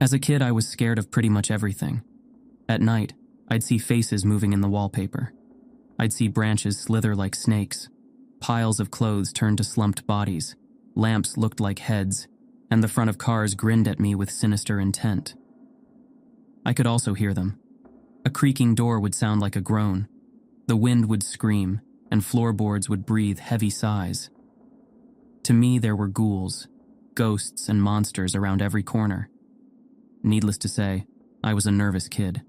As a kid, I was scared of pretty much everything. At night, I'd see faces moving in the wallpaper. I'd see branches slither like snakes, piles of clothes turned to slumped bodies, lamps looked like heads, and the front of cars grinned at me with sinister intent. I could also hear them. A creaking door would sound like a groan. The wind would scream, and floorboards would breathe heavy sighs. To me, there were ghouls, ghosts, and monsters around every corner. Needless to say, I was a nervous kid.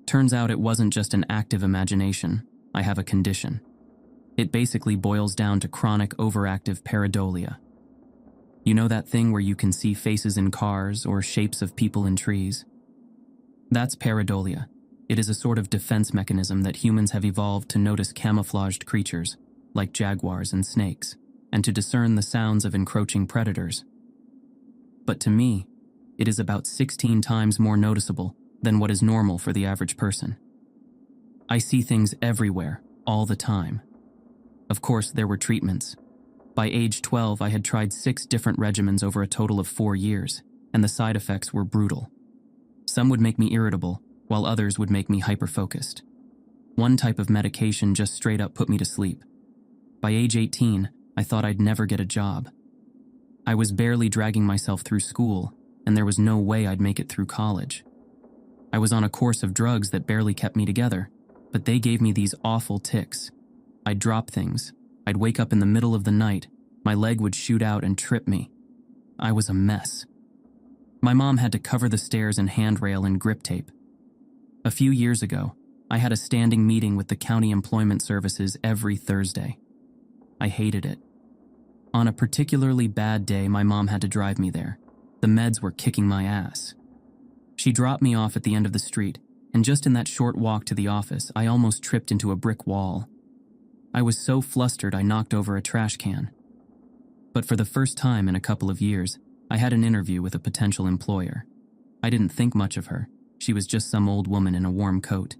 Turns out it wasn't just an active imagination. I have a condition. It basically boils down to chronic overactive pareidolia. You know that thing where you can see faces in cars or shapes of people in trees? That's pareidolia. It is a sort of defense mechanism that humans have evolved to notice camouflaged creatures, like jaguars and snakes, and to discern the sounds of encroaching predators. But to me, it is about 16 times more noticeable than what is normal for the average person. I see things everywhere, all the time. Of course, there were treatments. By age 12, I had tried 6 different regimens over a total of 4 years, and the side effects were brutal. Some would make me irritable, while others would make me hyper-focused. One type of medication just straight up put me to sleep. By age 18, I thought I'd never get a job. I was barely dragging myself through school, and there was no way I'd make it through college. I was on a course of drugs that barely kept me together, but they gave me these awful tics. I'd drop things. I'd wake up in the middle of the night. My leg would shoot out and trip me. I was a mess. My mom had to cover the stairs and handrail in grip tape. A few years ago, I had a standing meeting with the county employment services every Thursday. I hated it. On a particularly bad day, my mom had to drive me there. The meds were kicking my ass. She dropped me off at the end of the street, and just in that short walk to the office, I almost tripped into a brick wall. I was so flustered I knocked over a trash can. But for the first time in a couple of years, I had an interview with a potential employer. I didn't think much of her. She was just some old woman in a warm coat.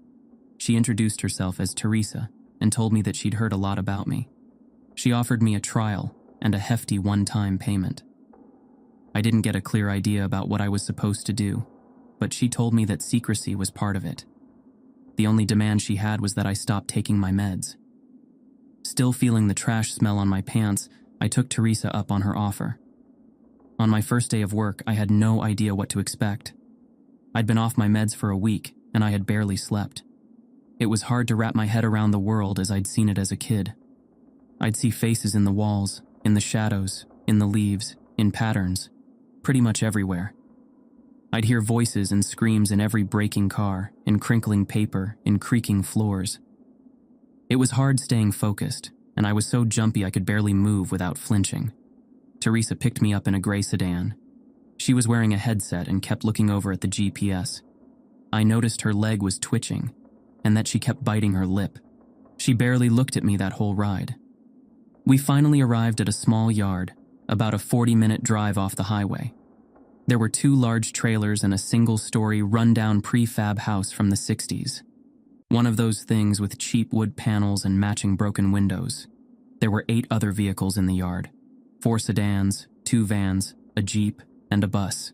She introduced herself as Teresa and told me that she'd heard a lot about me. She offered me a trial and a hefty one-time payment. I didn't get a clear idea about what I was supposed to do, but she told me that secrecy was part of it. The only demand she had was that I stop taking my meds. Still feeling the trash smell on my pants, I took Teresa up on her offer. On my first day of work, I had no idea what to expect. I'd been off my meds for a week, and I had barely slept. It was hard to wrap my head around the world as I'd seen it as a kid. I'd see faces in the walls, in the shadows, in the leaves, in patterns, pretty much everywhere. I'd hear voices and screams in every braking car, in crinkling paper, in creaking floors. It was hard staying focused, and I was so jumpy I could barely move without flinching. Teresa picked me up in a gray sedan. She was wearing a headset and kept looking over at the GPS. I noticed her leg was twitching, and that she kept biting her lip. She barely looked at me that whole ride. We finally arrived at a small yard, about a 40-minute drive off the highway. There were 2 large trailers and a single-story, run-down prefab house from the 60s. One of those things with cheap wood panels and matching broken windows. There were 8 other vehicles in the yard. 4 sedans, 2 vans, a Jeep, and a bus.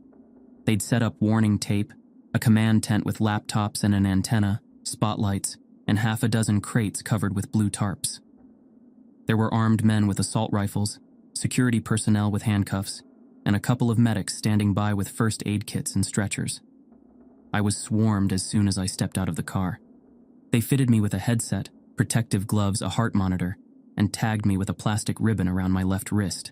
They'd set up warning tape, a command tent with laptops and an antenna, spotlights, and half a dozen crates covered with blue tarps. There were armed men with assault rifles, security personnel with handcuffs, and a couple of medics standing by with first aid kits and stretchers. I was swarmed as soon as I stepped out of the car. They fitted me with a headset, protective gloves, a heart monitor, and tagged me with a plastic ribbon around my left wrist.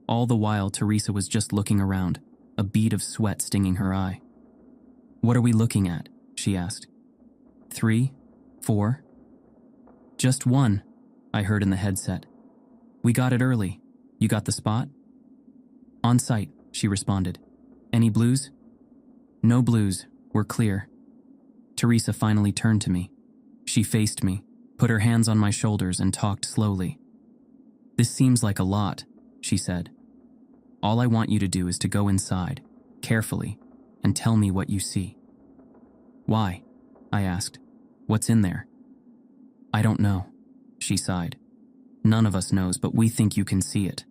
All the while, Teresa was just looking around, a bead of sweat stinging her eye. "What are we looking at?" she asked. 3? 4? "Just 1, I heard in the headset. "We got it early. You got the spot?" "On site," she responded. "Any blues?" "No blues. We're clear." Teresa finally turned to me. She faced me, put her hands on my shoulders, and talked slowly. "This seems like a lot," she said. "All I want you to do is to go inside, carefully, and tell me what you see." "Why?" I asked. "What's in there?" "I don't know," she sighed. "None of us knows, but we think you can see it."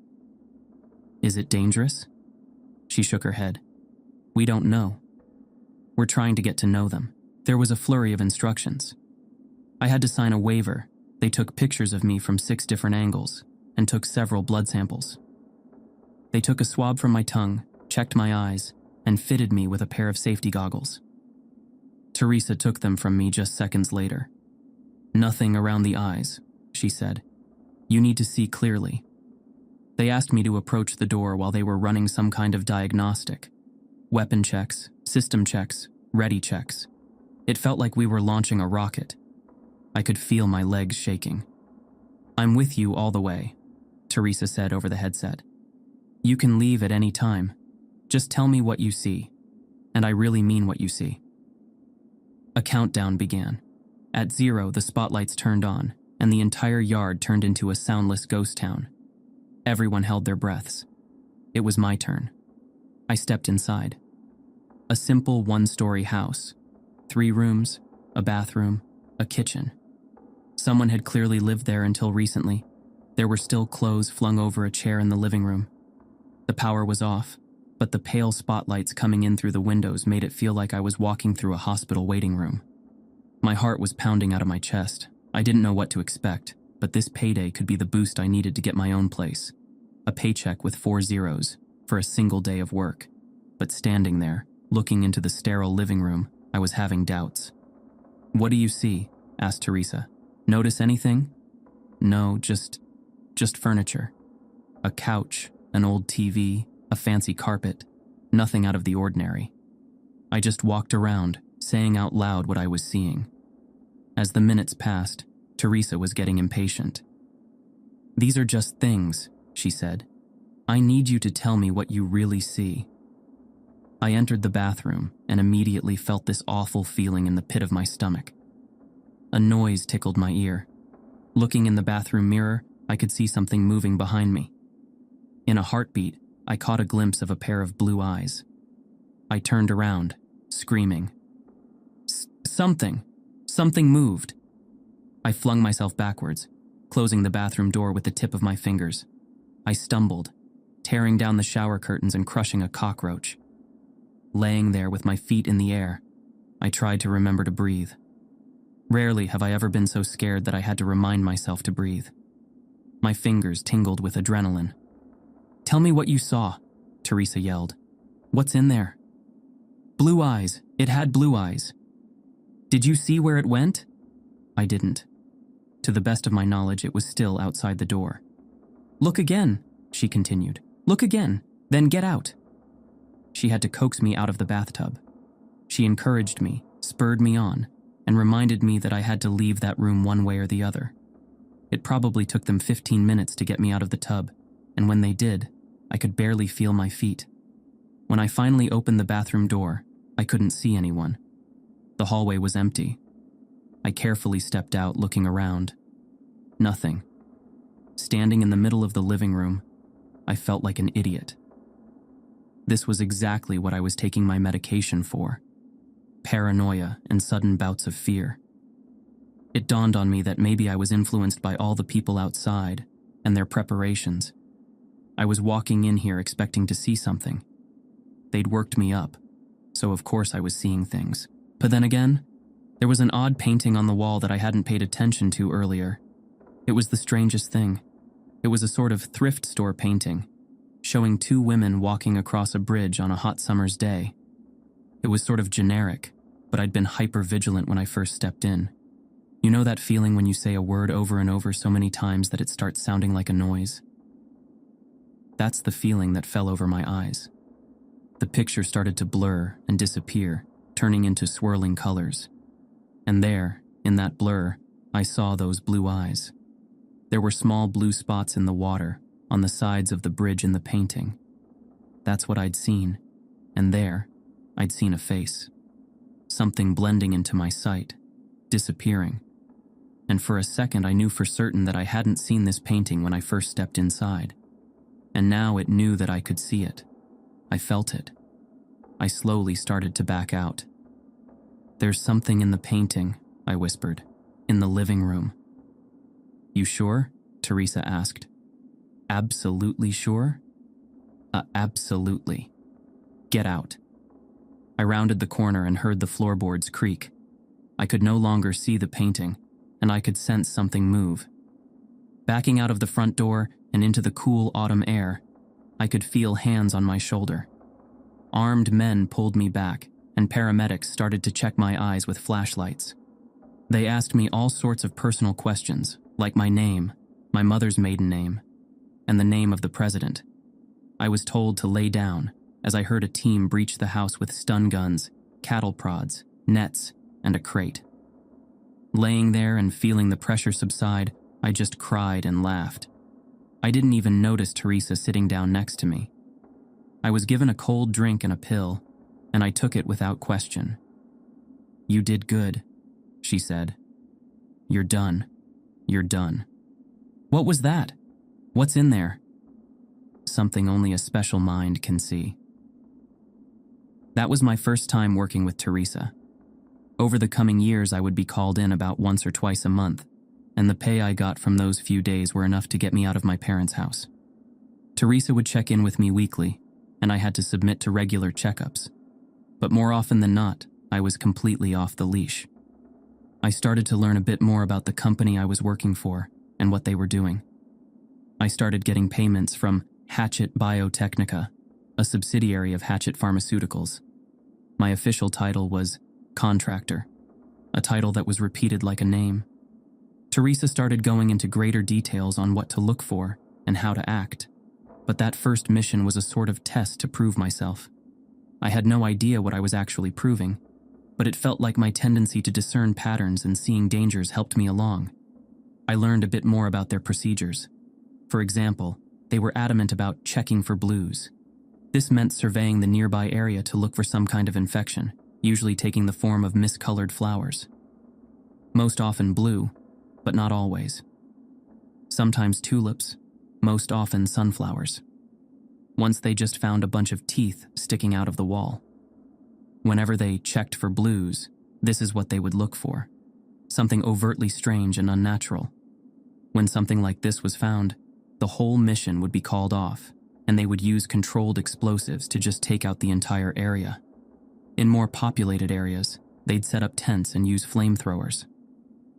"Is it dangerous?" She shook her head. We don't know. We're trying to get to know them. There was a flurry of instructions. I had to sign a waiver. They took pictures of me from 6 different angles and took several blood samples. They took a swab from my tongue, checked my eyes, and fitted me with a pair of safety goggles. Teresa took them from me just seconds later. "Nothing around the eyes," she said. "You need to see clearly." They asked me to approach the door while they were running some kind of diagnostic. Weapon checks, system checks, ready checks. It felt like we were launching a rocket. I could feel my legs shaking. "I'm with you all the way," Teresa said over the headset. "You can leave at any time. Just tell me what you see. And I really mean what you see." A countdown began. At 0, the spotlights turned on, and the entire yard turned into a soundless ghost town. Everyone held their breaths. It was my turn. I stepped inside. A simple 1-story house. 3 rooms, a bathroom, a kitchen. Someone had clearly lived there until recently. There were still clothes flung over a chair in the living room. The power was off, but the pale spotlights coming in through the windows made it feel like I was walking through a hospital waiting room. My heart was pounding out of my chest. I didn't know what to expect, but this payday could be the boost I needed to get my own place. A paycheck with 4 zeros for a single day of work. But standing there, looking into the sterile living room, I was having doubts. "What do you see?" asked Teresa. "Notice anything?" "No, just furniture. A couch, an old TV, a fancy carpet. Nothing out of the ordinary." I just walked around, saying out loud what I was seeing. As the minutes passed, Teresa was getting impatient. "These are just things," she said. "I need you to tell me what you really see." I entered the bathroom and immediately felt this awful feeling in the pit of my stomach. A noise tickled my ear. Looking in the bathroom mirror, I could see something moving behind me. In a heartbeat, I caught a glimpse of a pair of blue eyes. I turned around, screaming. Something moved." I flung myself backwards, closing the bathroom door with the tip of my fingers. I stumbled, tearing down the shower curtains and crushing a cockroach. Laying there with my feet in the air, I tried to remember to breathe. Rarely have I ever been so scared that I had to remind myself to breathe. My fingers tingled with adrenaline. "Tell me what you saw," Teresa yelled. "What's in there?" "Blue eyes. It had blue eyes." "Did you see where it went?" I didn't. To the best of my knowledge, it was still outside the door. "Look again," she continued. "Look again, then get out." She had to coax me out of the bathtub. She encouraged me, spurred me on, and reminded me that I had to leave that room one way or the other. It probably took them 15 minutes to get me out of the tub, and when they did, I could barely feel my feet. When I finally opened the bathroom door, I couldn't see anyone. The hallway was empty. I carefully stepped out, looking around. Nothing. Standing in the middle of the living room, I felt like an idiot. This was exactly what I was taking my medication for. Paranoia and sudden bouts of fear. It dawned on me that maybe I was influenced by all the people outside and their preparations. I was walking in here expecting to see something. They'd worked me up, so of course I was seeing things. But then again, there was an odd painting on the wall that I hadn't paid attention to earlier. It was the strangest thing. It was a sort of thrift store painting, showing 2 women walking across a bridge on a hot summer's day. It was sort of generic, but I'd been hyper-vigilant when I first stepped in. You know that feeling when you say a word over and over so many times that it starts sounding like a noise? That's the feeling that fell over my eyes. The picture started to blur and disappear, turning into swirling colors. And there, in that blur, I saw those blue eyes. There were small blue spots in the water, on the sides of the bridge in the painting. That's what I'd seen, and there, I'd seen a face. Something blending into my sight, disappearing. And for a second I knew for certain that I hadn't seen this painting when I first stepped inside. And now it knew that I could see it. I felt it. I slowly started to back out. "There's something in the painting," I whispered, "in the living room." "You sure?" Teresa asked. "Absolutely sure?" Absolutely. Get out." I rounded the corner and heard the floorboards creak. I could no longer see the painting, and I could sense something move. Backing out of the front door and into the cool autumn air, I could feel hands on my shoulder. Armed men pulled me back, and paramedics started to check my eyes with flashlights. They asked me all sorts of personal questions, like my name, my mother's maiden name, and the name of the president. I was told to lay down as I heard a team breach the house with stun guns, cattle prods, nets, and a crate. Laying there and feeling the pressure subside, I just cried and laughed. I didn't even notice Teresa sitting down next to me. I was given a cold drink and a pill, and I took it without question. "You did good," she said. "You're done. You're done." "What was that? What's in there?" "Something only a special mind can see." That was my first time working with Teresa. Over the coming years, I would be called in about once or twice a month, and the pay I got from those few days were enough to get me out of my parents' house. Teresa would check in with me weekly, and I had to submit to regular checkups. But more often than not, I was completely off the leash. I started to learn a bit more about the company I was working for and what they were doing. I started getting payments from Hatchet Biotechnica, a subsidiary of Hatchet Pharmaceuticals. My official title was contractor, a title that was repeated like a name. Teresa started going into greater details on what to look for and how to act, but that first mission was a sort of test to prove myself. I had no idea what I was actually proving, but it felt like my tendency to discern patterns and seeing dangers helped me along. I learned a bit more about their procedures. For example, they were adamant about checking for blues. This meant surveying the nearby area to look for some kind of infection, usually taking the form of miscolored flowers. Most often blue, but not always. Sometimes tulips, most often sunflowers. Once they just found a bunch of teeth sticking out of the wall. Whenever they checked for blues, this is what they would look for. Something overtly strange and unnatural. When something like this was found, the whole mission would be called off, and they would use controlled explosives to just take out the entire area. In more populated areas, they'd set up tents and use flamethrowers.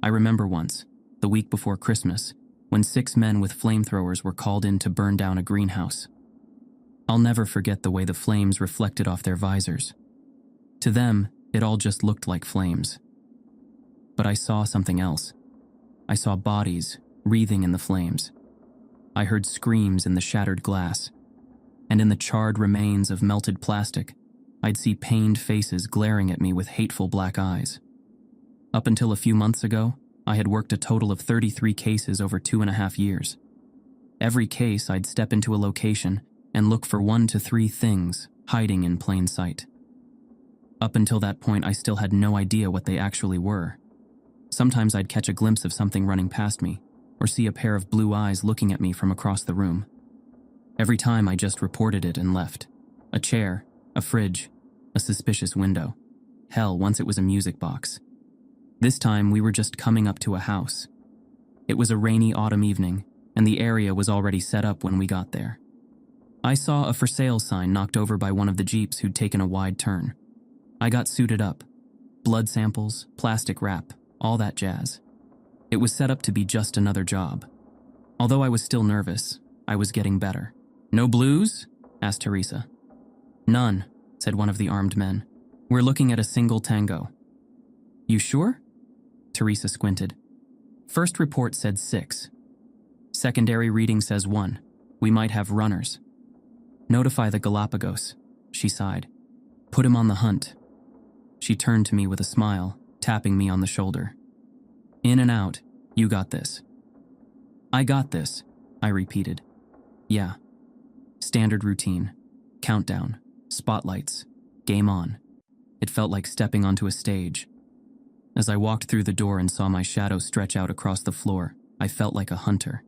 I remember once, the week before Christmas, when 6 men with flamethrowers were called in to burn down a greenhouse. I'll never forget the way the flames reflected off their visors. To them, it all just looked like flames. But I saw something else. I saw bodies wreathing in the flames. I heard screams in the shattered glass, and in the charred remains of melted plastic, I'd see pained faces glaring at me with hateful black eyes. Up until a few months ago, I had worked a total of 33 cases over 2.5 years. Every case, I'd step into a location and look for 1 to 3 things hiding in plain sight. Up until that point, I still had no idea what they actually were. Sometimes I'd catch a glimpse of something running past me, or see a pair of blue eyes looking at me from across the room. Every time I just reported it and left. A chair, a fridge, a suspicious window. Hell, once it was a music box. This time we were just coming up to a house. It was a rainy autumn evening, and the area was already set up when we got there. I saw a for sale sign knocked over by one of the Jeeps who'd taken a wide turn. I got suited up. Blood samples, plastic wrap, all that jazz. It was set up to be just another job. Although I was still nervous, I was getting better. "No blues?" asked Teresa. "None," said one of the armed men. "We're looking at a single tango." "You sure?" Teresa squinted. "First report said 6. Secondary reading says 1. We might have runners." "Notify the Galapagos," she sighed. "Put him on the hunt." She turned to me with a smile, tapping me on the shoulder. "In and out, you got this." "I got this," I repeated. "Yeah." Standard routine. Countdown. Spotlights. Game on. It felt like stepping onto a stage. As I walked through the door and saw my shadow stretch out across the floor, I felt like a hunter.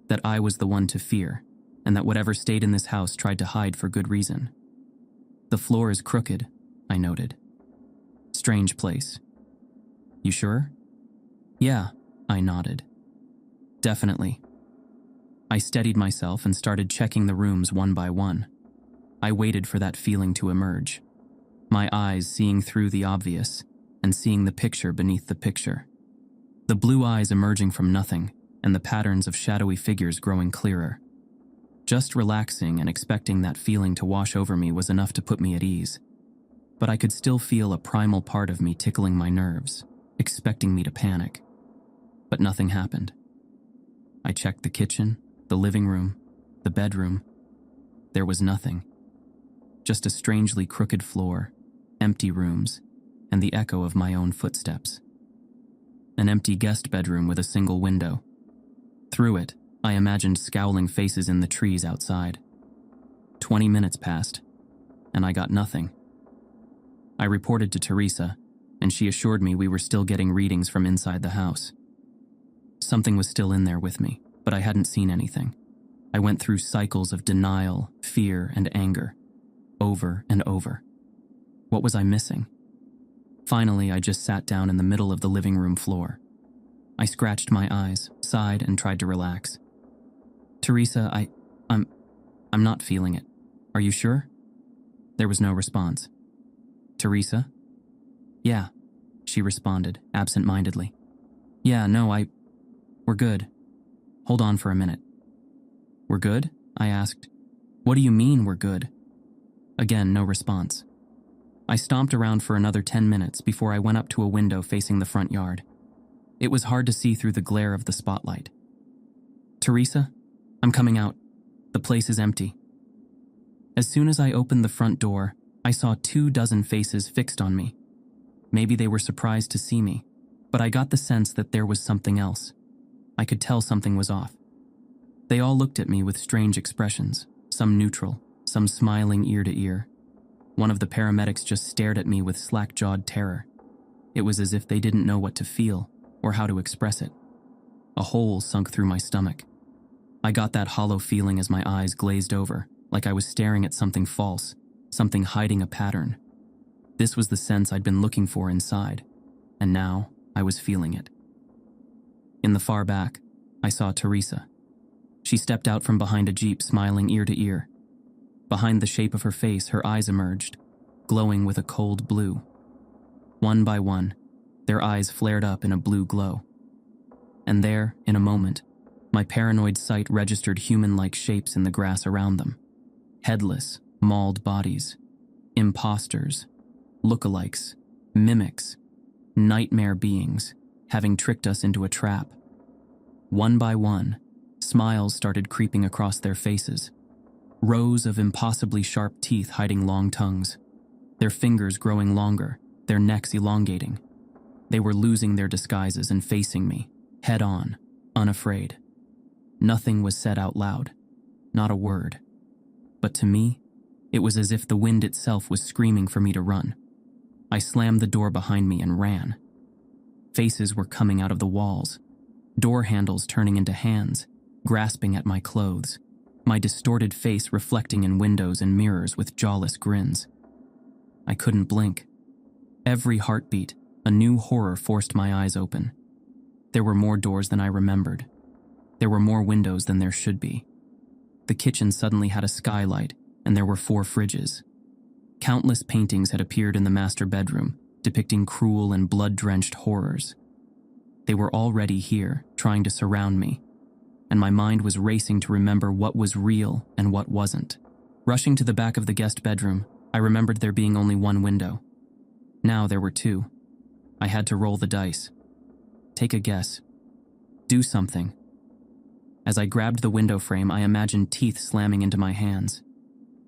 That I was the one to fear, and that whatever stayed in this house tried to hide for good reason. "The floor is crooked," I noted. "Strange place." "You sure?" "Yeah," I nodded. "Definitely." I steadied myself and started checking the rooms one by one. I waited for that feeling to emerge. my eyes seeing through the obvious and seeing the picture beneath the picture. The blue eyes emerging from nothing and the patterns of shadowy figures growing clearer. Just relaxing and expecting that feeling to wash over me was enough to put me at ease. But I could still feel a primal part of me tickling my nerves, expecting me to panic. But nothing happened. I checked the kitchen, the living room, the bedroom. There was nothing. Just a strangely crooked floor, empty rooms, and the echo of my own footsteps. An empty guest bedroom with a single window. Through it, I imagined scowling faces in the trees outside. 20 minutes passed, and I got nothing. I reported to Teresa, and she assured me we were still getting readings from inside the house. Something was still in there with me, but I hadn't seen anything. I went through cycles of denial, fear, and anger, over and over. What was I missing? Finally, I just sat down in the middle of the living room floor. I scratched my eyes, sighed, and tried to relax. Teresa, I'm not feeling it. Are you sure? There was no response. Teresa? Yeah, she responded, absent-mindedly. Yeah, no, we're good. Hold on for a minute. We're good? I asked. What do you mean we're good? Again, no response. I stomped around for another 10 minutes before I went up to a window facing the front yard. It was hard to see through the glare of the spotlight. Teresa, I'm coming out. The place is empty. As soon as I opened the front door, I saw 24 faces fixed on me. Maybe they were surprised to see me, but I got the sense that there was something else. I could tell something was off. They all looked at me with strange expressions, some neutral, some smiling ear to ear. One of the paramedics just stared at me with slack-jawed terror. It was as if they didn't know what to feel or how to express it. A hole sunk through my stomach. I got that hollow feeling as my eyes glazed over, like I was staring at something false, something hiding a pattern. This was the sense I'd been looking for inside, and now I was feeling it. In the far back, I saw Teresa. She stepped out from behind a jeep, smiling ear to ear. Behind the shape of her face, her eyes emerged, glowing with a cold blue. One by one, their eyes flared up in a blue glow. And there, in a moment, my paranoid sight registered human-like shapes in the grass around them. Headless, mauled bodies. Imposters. Lookalikes. Mimics. Nightmare beings, having tricked us into a trap. One by one, smiles started creeping across their faces. Rows of impossibly sharp teeth hiding long tongues. Their fingers growing longer, their necks elongating. They were losing their disguises and facing me, head on, unafraid. Nothing was said out loud, not a word. But to me, it was as if the wind itself was screaming for me to run. I slammed the door behind me and ran. Faces were coming out of the walls, door handles turning into hands, grasping at my clothes, my distorted face reflecting in windows and mirrors with jawless grins. I couldn't blink. Every heartbeat, a new horror forced my eyes open. There were more doors than I remembered. There were more windows than there should be. The kitchen suddenly had a skylight, and there were 4 fridges. Countless paintings had appeared in the master bedroom, depicting cruel and blood-drenched horrors. They were already here, trying to surround me, and my mind was racing to remember what was real and what wasn't. Rushing to the back of the guest bedroom, I remembered there being only 1 window. Now there were 2. I had to roll the dice. Take a guess. Do something. As I grabbed the window frame, I imagined teeth slamming into my hands,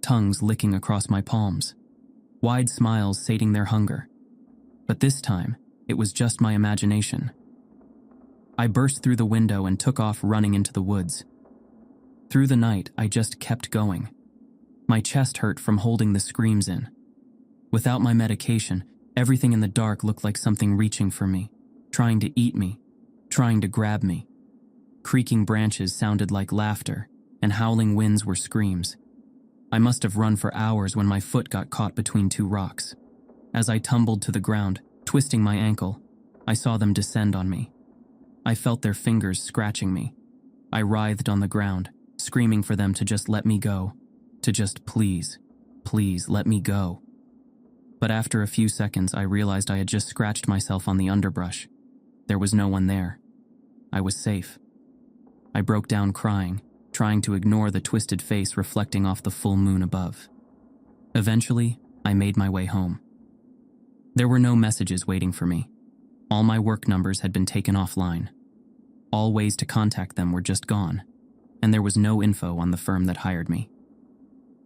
tongues licking across my palms, wide smiles sating their hunger. But this time, it was just my imagination. I burst through the window and took off running into the woods. Through the night, I just kept going. My chest hurt from holding the screams in. Without my medication, everything in the dark looked like something reaching for me, trying to eat me, trying to grab me. Creaking branches sounded like laughter, and howling winds were screams. I must have run for hours when my foot got caught between 2 rocks. As I tumbled to the ground, twisting my ankle, I saw them descend on me. I felt their fingers scratching me. I writhed on the ground, screaming for them to just let me go, to just please, please let me go. But after a few seconds, I realized I had just scratched myself on the underbrush. There was no one there. I was safe. I broke down crying, trying to ignore the twisted face reflecting off the full moon above. Eventually, I made my way home. There were no messages waiting for me. All my work numbers had been taken offline. All ways to contact them were just gone, and there was no info on the firm that hired me.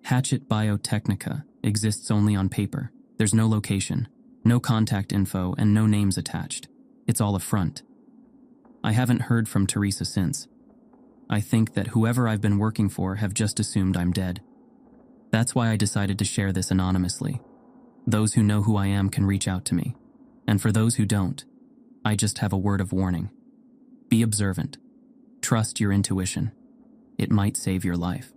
Hatchet Biotechnica exists only on paper. There's no location, no contact info, and no names attached. It's all a front. I haven't heard from Teresa since. I think that whoever I've been working for have just assumed I'm dead. That's why I decided to share this anonymously. Those who know who I am can reach out to me. And for those who don't, I just have a word of warning. Be observant. Trust your intuition. It might save your life.